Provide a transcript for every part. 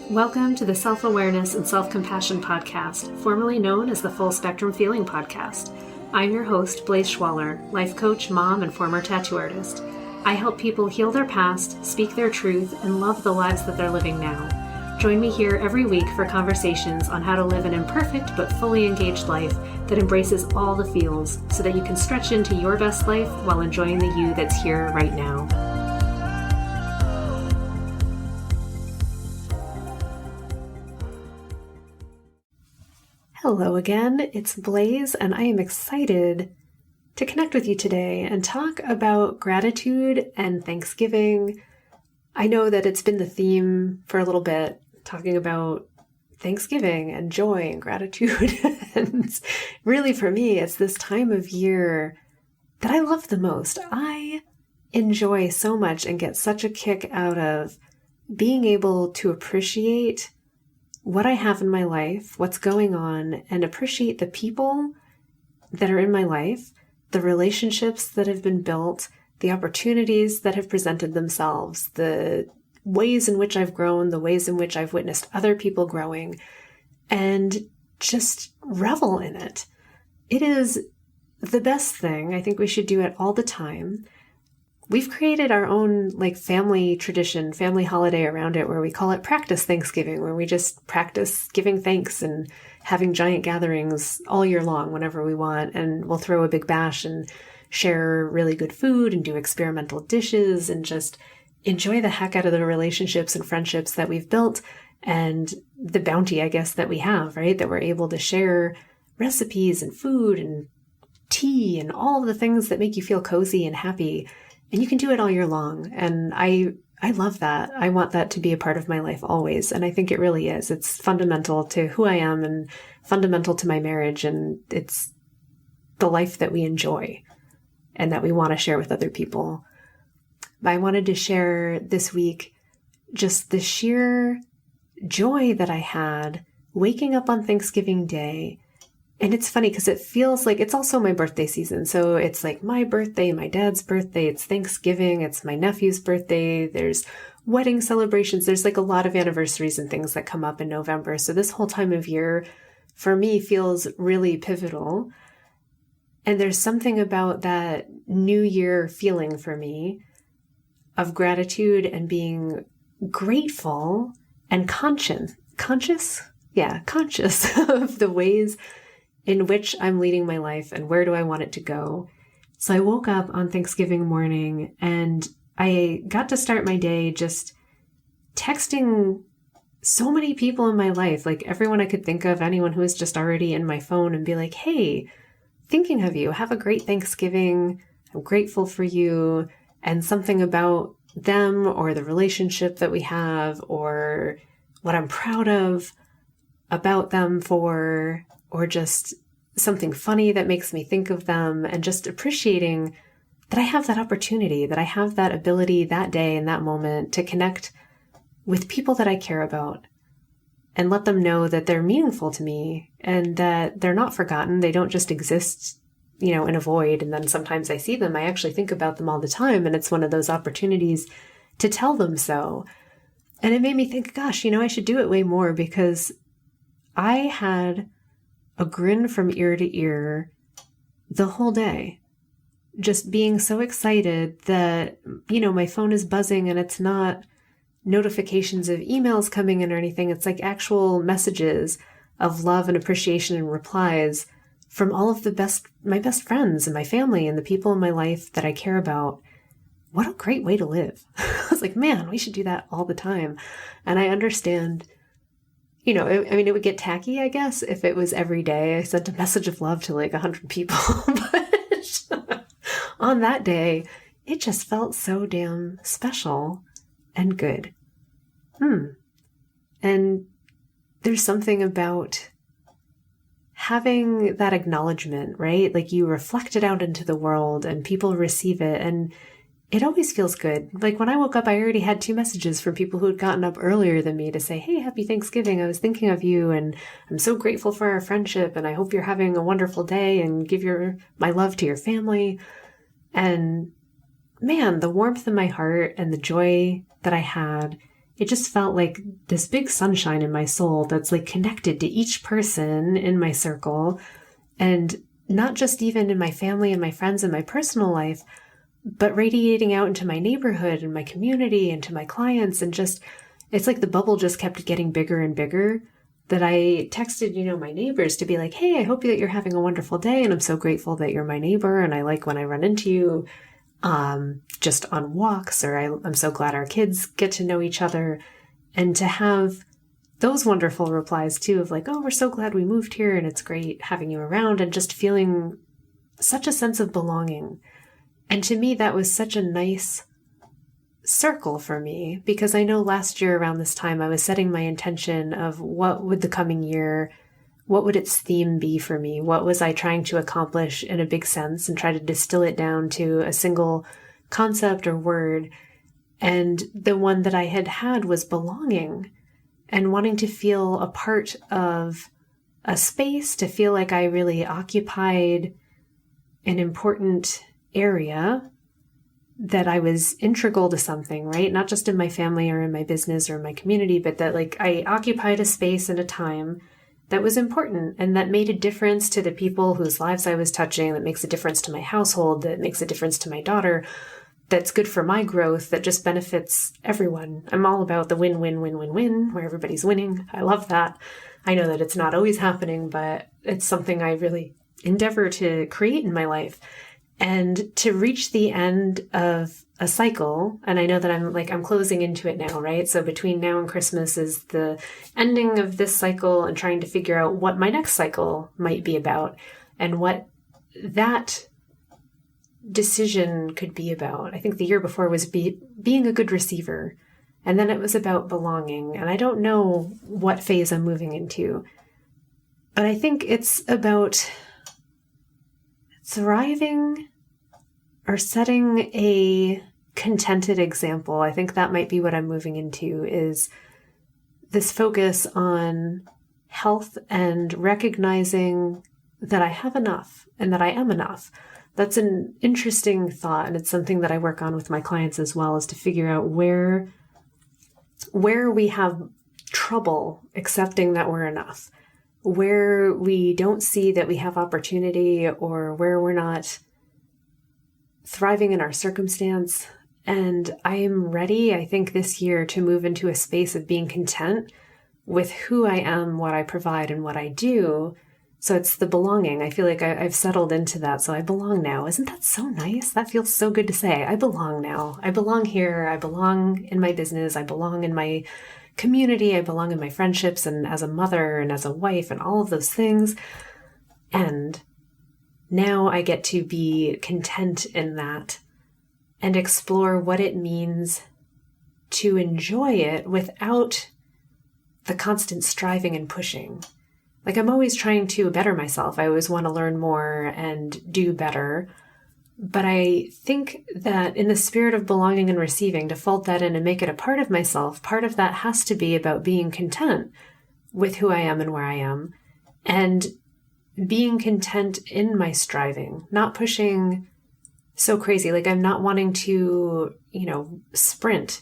Welcome to the Self-Awareness and Self-Compassion Podcast, formerly known as the Full Spectrum Feeling Podcast. I'm your host, Blaise Schwaller, life coach, mom, and former tattoo artist. I help people heal their past, speak their truth, and love the lives that they're living now. Join me here every week for conversations on how to live an imperfect but fully engaged life that embraces all the feels so that you can stretch into your best life while enjoying the you that's here right now. Hello again, it's Blaise, and I am excited to connect with you today and talk about gratitude and Thanksgiving. I know that it's been the theme for a little bit, talking about Thanksgiving and joy and gratitude. And really for me, it's this time of year that I love the most. I enjoy so much and get such a kick out of being able to appreciate what I have in my life, what's going on, and appreciate the people that are in my life, the relationships that have been built, the opportunities that have presented themselves, the ways in which I've grown, the ways in which I've witnessed other people growing, and just revel in it. It is the best thing. I think we should do it all the time. We've created our own family tradition, family holiday around it, where we call it Practice Thanksgiving, where we just practice giving thanks and having giant gatherings all year long whenever we want. And we'll throw a big bash and share really good food and do experimental dishes and just enjoy the heck out of the relationships and friendships that we've built and the bounty, I guess, that we have, right? That we're able to share recipes and food and tea and all of the things that make you feel cozy and happy. And you can do it all year long. And I love that. I want that to be a part of my life always. And I think it really is. It's fundamental to who I am and fundamental to my marriage. And it's the life that we enjoy and that we want to share with other people. But I wanted to share this week just the sheer joy that I had waking up on Thanksgiving Day. And it's funny because it feels like it's also my birthday season. So it's like my birthday, my dad's birthday, it's Thanksgiving, it's my nephew's birthday, there's wedding celebrations, there's a lot of anniversaries and things that come up in November. So this whole time of year for me feels really pivotal. And there's something about that New Year feeling for me of gratitude and being grateful and conscious of the ways in which I'm leading my life and where do I want it to go. So I woke up on Thanksgiving morning and I got to start my day just texting so many people in my life, everyone I could think of, anyone who was just already in my phone, and be like, hey, thinking of you, have a great Thanksgiving. I'm grateful for you. And something about them or the relationship that we have or what I'm proud of about them for, or just something funny that makes me think of them, and just appreciating that I have that opportunity, that I have that ability that day in that moment to connect with people that I care about and let them know that they're meaningful to me and that they're not forgotten. They don't just exist, in a void. And then sometimes I see them, I actually think about them all the time. And it's one of those opportunities to tell them so. And it made me think, gosh, I should do it way more, because I had a grin from ear to ear the whole day, just being so excited that, my phone is buzzing and it's not notifications of emails coming in or anything. It's actual messages of love and appreciation and replies from all of my best friends and my family and the people in my life that I care about. What a great way to live. I was like, man, we should do that all the time. And I understand, it would get tacky, I guess, if it was every day I sent a message of love to 100 people. But on that day, it just felt so damn special and good. And there's something about having that acknowledgement, right? You reflect it out into the world and people receive it. And it always feels good. When I woke up, I already had 2 messages from people who had gotten up earlier than me to say, hey, happy Thanksgiving. I was thinking of you and I'm so grateful for our friendship and I hope you're having a wonderful day and give my love to your family. And man, the warmth in my heart and the joy that I had it just felt like this big sunshine in my soul that's like connected to each person in my circle, and not just even in my family and my friends and my personal life, but radiating out into my neighborhood and my community and to my clients. And just, it's like the bubble just kept getting bigger and bigger, that I texted, my neighbors to be like, hey, I hope that you're having a wonderful day. And I'm so grateful that you're my neighbor. And I like when I run into you, just on walks, or I'm so glad our kids get to know each other. And to have those wonderful replies too of like, oh, we're so glad we moved here and it's great having you around, and just feeling such a sense of belonging. And to me, that was such a nice circle for me, because I know last year around this time, I was setting my intention of what would the coming year, what would its theme be for me? What was I trying to accomplish in a big sense, and try to distill it down to a single concept or word. And the one that I had was belonging, and wanting to feel a part of a space, to feel like I really occupied an important area, that I was integral to something, right? Not just in my family or in my business or in my community, but that like I occupied a space and a time that was important and that made a difference to the people whose lives I was touching, that makes a difference to my household, that makes a difference to my daughter, that's good for my growth, that just benefits everyone. I'm all about the win-win-win-win-win, where everybody's winning. I love that. I know that it's not always happening, but it's something I really endeavor to create in my life. And to reach the end of a cycle, and I know that I'm closing into it now, right? So between now and Christmas is the ending of this cycle, and trying to figure out what my next cycle might be about, and what that decision could be about. I think the year before was being a good receiver, and then it was about belonging. And I don't know what phase I'm moving into, but I think it's about thriving or setting a contented example. I think that might be what I'm moving into, is this focus on health and recognizing that I have enough and that I am enough. That's an interesting thought, and it's something that I work on with my clients as well, is to figure out where we have trouble accepting that we're enough, where we don't see that we have opportunity, or where we're not thriving in our circumstance. And I am ready, I think, this year to move into a space of being content with who I am, what I provide, and what I do. So it's the belonging. I feel like I've settled into that. So I belong now. Isn't that so nice? That feels so good to say. I belong now. I belong here. I belong in my business. I belong in my community. I belong in my friendships, and as a mother and as a wife and all of those things. And now I get to be content in that and explore what it means to enjoy it without the constant striving and pushing. Like, I'm always trying to better myself. I always want to learn more and do better. But I think that in the spirit of belonging and receiving, to fold that in and make it a part of myself, part of that has to be about being content with who I am and where I am, and being content in my striving, not pushing so crazy. Like, I'm not wanting to, sprint.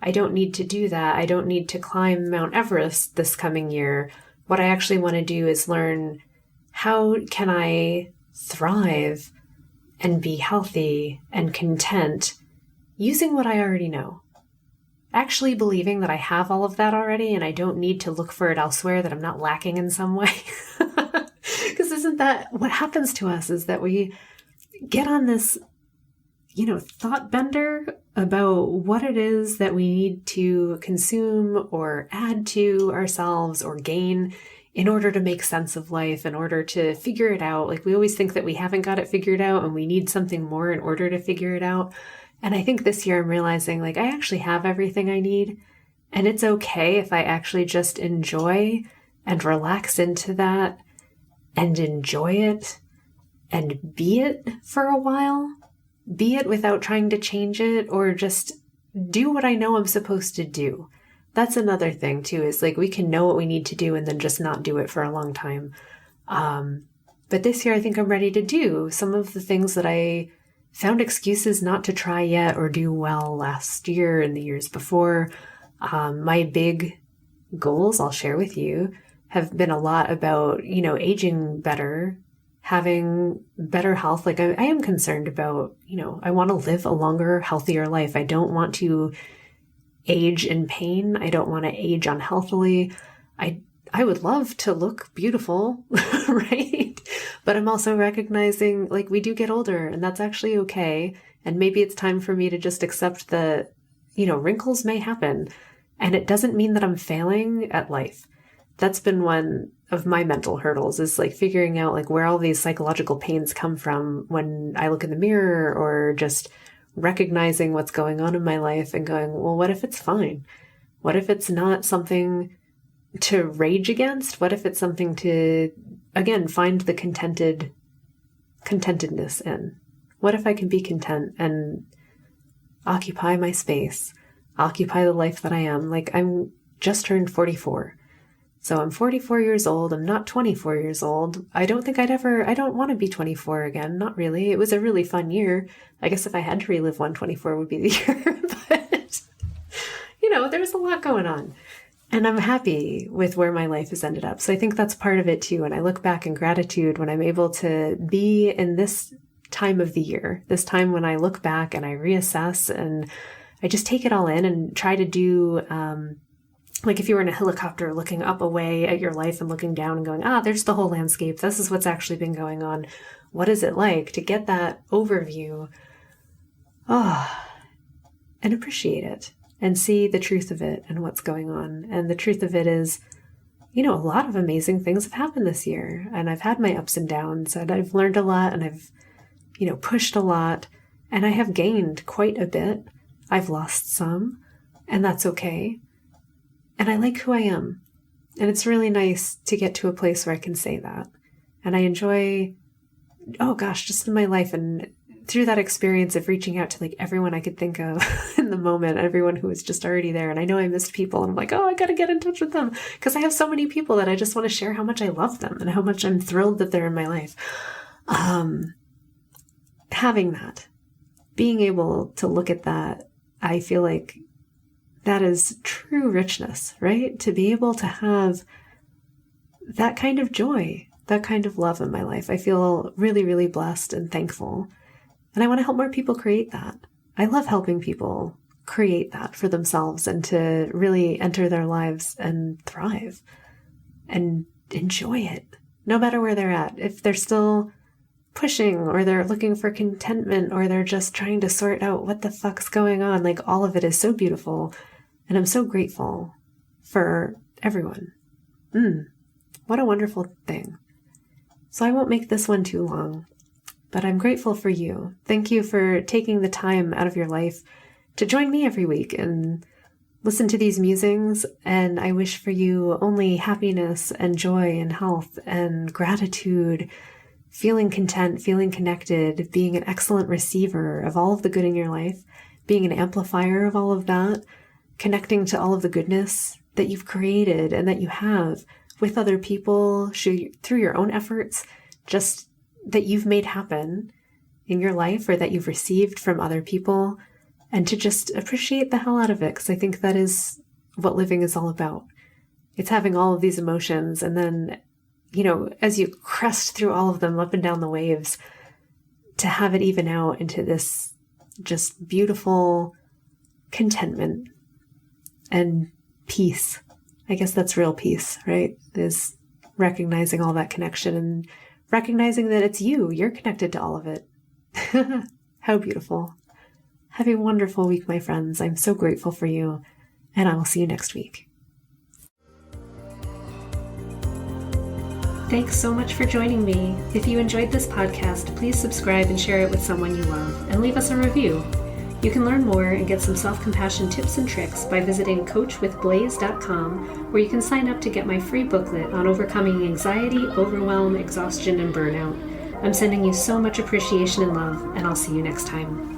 I don't need to do that. I don't need to climb Mount Everest this coming year. What I actually want to do is learn, how can I thrive and be healthy and content using what I already know? Actually believing that I have all of that already and I don't need to look for it elsewhere, that I'm not lacking in some way. Because isn't that what happens to us, is that we get on this, thought bender about what it is that we need to consume or add to ourselves or gain in order to make sense of life, in order to figure it out. Like, we always think that we haven't got it figured out and we need something more in order to figure it out. And I think this year I'm realizing, like, I actually have everything I need, and it's okay if I actually just enjoy and relax into that and enjoy it and be it for a while. Be it without trying to change it, or just do what I know I'm supposed to do. That's another thing too, is like, we can know what we need to do and then just not do it for a long time. But this year I think I'm ready to do some of the things that I found excuses not to try yet or do well last year and the years before. My big goals, I'll share with you, have been a lot about, aging better, having better health. Like I am concerned about, I want to live a longer, healthier life. I don't want to age in pain. I don't want to age unhealthily. I would love to look beautiful, right? But I'm also recognizing like we do get older and that's actually okay. And maybe it's time for me to just accept that, wrinkles may happen. And it doesn't mean that I'm failing at life. That's been one of my mental hurdles, is like figuring out like where all these psychological pains come from when I look in the mirror, or just recognizing what's going on in my life and going, well, what if it's fine? What if it's not something to rage against? What if it's something to, again, find the contentedness in? What if I can be content and occupy my space, occupy the life that I am? Like I'm just turned 44. So I'm 44 years old. I'm not 24 years old. I don't want to be 24 again. Not really. It was a really fun year. I guess if I had to relive one, 24 would be the year. But, there's a lot going on. And I'm happy with where my life has ended up. So I think that's part of it too. And I look back in gratitude when I'm able to be in this time of the year, this time when I look back and I reassess and I just take it all in and try to do, like if you were in a helicopter looking up away at your life and looking down and going, there's the whole landscape. This is what's actually been going on. What is it like to get that overview? And appreciate it and see the truth of it and what's going on. And the truth of it is, a lot of amazing things have happened this year, and I've had my ups and downs, and I've learned a lot, and I've, pushed a lot, and I have gained quite a bit. I've lost some, and that's okay. And I like who I am. And it's really nice to get to a place where I can say that. And I enjoy, just in my life and through that experience of reaching out to like everyone I could think of in the moment, everyone who was just already there. And I know I missed people and I'm like, I got to get in touch with them because I have so many people that I just want to share how much I love them and how much I'm thrilled that they're in my life. Having that, being able to look at that, I feel like that is true richness, right? To be able to have that kind of joy, that kind of love in my life. I feel really, really blessed and thankful. And I want to help more people create that. I love helping people create that for themselves and to really enter their lives and thrive and enjoy it, no matter where they're at. If they're still pushing or they're looking for contentment or they're just trying to sort out what the fuck's going on, like all of it is so beautiful. And I'm so grateful for everyone. What a wonderful thing. So I won't make this one too long, but I'm grateful for you. Thank you for taking the time out of your life to join me every week and listen to these musings. And I wish for you only happiness and joy and health and gratitude, feeling content, feeling connected, being an excellent receiver of all of the good in your life, being an amplifier of all of that, connecting to all of the goodness that you've created and that you have with other people through your own efforts, just that you've made happen in your life or that you've received from other people, and to just appreciate the hell out of it. Because I think that is what living is all about. It's having all of these emotions. And then, as you crest through all of them up and down the waves, to have it even out into this just beautiful contentment and peace. I guess that's real peace, right? Is recognizing all that connection and recognizing that it's you're connected to all of it. How beautiful. Have a wonderful week, my friends. I'm so grateful for you, and I will see you next week. Thanks so much for joining me. If you enjoyed this podcast, please subscribe and share it with someone you love, and leave us a review. You can learn more and get some self-compassion tips and tricks by visiting coachwithblaze.com, where you can sign up to get my free booklet on overcoming anxiety, overwhelm, exhaustion, and burnout. I'm sending you so much appreciation and love, and I'll see you next time.